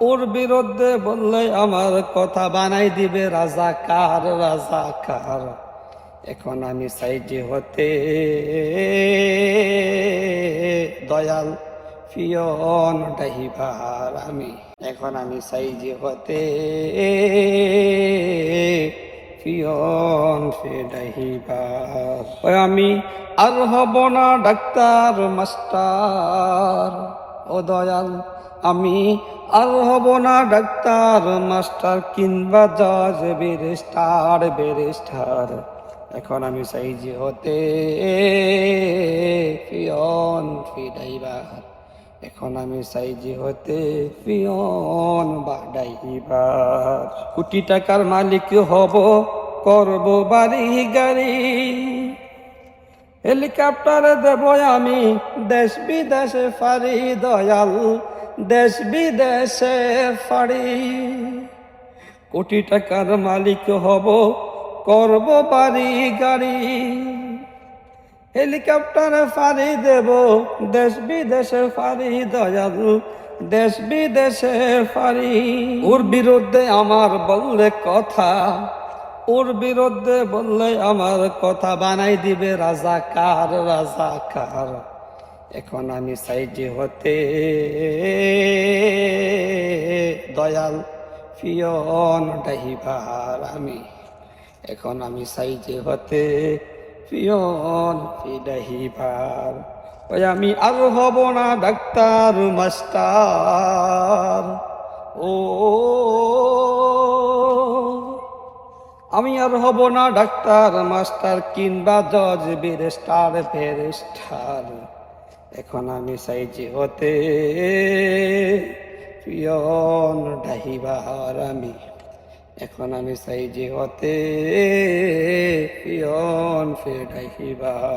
ওর বিরুদ্ধে বললে আমার কথা বানাই দিবে রাজাকার রাজাকার। এখন আমি চাই যে হতে দয়াল পিয়ন ডাহিবার আমি। এখন আমি চাই যে হতে পিয়ন সে ডাহিবার। আমি আর হব না ডাক্তার মাস্টার, ও দয়াল আমি আর হব না ডাক্তার মাস্টার কিংবা জজ ব্যারিস্টার ব্যারিস্টার। এখন আমি চাই যে হতে পিয়ন ফিডাইবার। এখন আমি চাই যে হতে পিয়ন বা ডাইবার। কোটি টাকার মালিক হব, করব বাড়ি গাড়ি, হেলিকপ্টারে দেব আমি দেশ বিদেশে ফারি দয়াল, দেশ বিদেশে ফারি। কোটি টাকার মালিক হব, করব বাড়ি গাড়ি, হেলিকপ্টারে ফারি দেব দেশ বিদেশে ফারি দয়াল, দেশ বিদেশে ফারি। ওর বিরুদ্ধে আমার বললে কথা, ওর বিরুদ্ধে বললে আমার কথা বানাই দিবে রাজাকার রাজাকার। এখন আমি চাই যে হতে দয়াল পিয়ন ডাহিবার আমি। এখন আমি চাই যে হতে পিয়ন ডাহিবার। ওই আমি আর হব না ডাক্তার মাস্টার, ও আমি আর হব না ডাক্তার মাস্টার কিংবা জজ ব্যারিস্টার ব্যারিস্টার। এখন আমি চাই যে হতে পিয়ন ডাহিবার আমি। এখন আমি চাই যে হতে পিয়ন ফে ডাহিবার।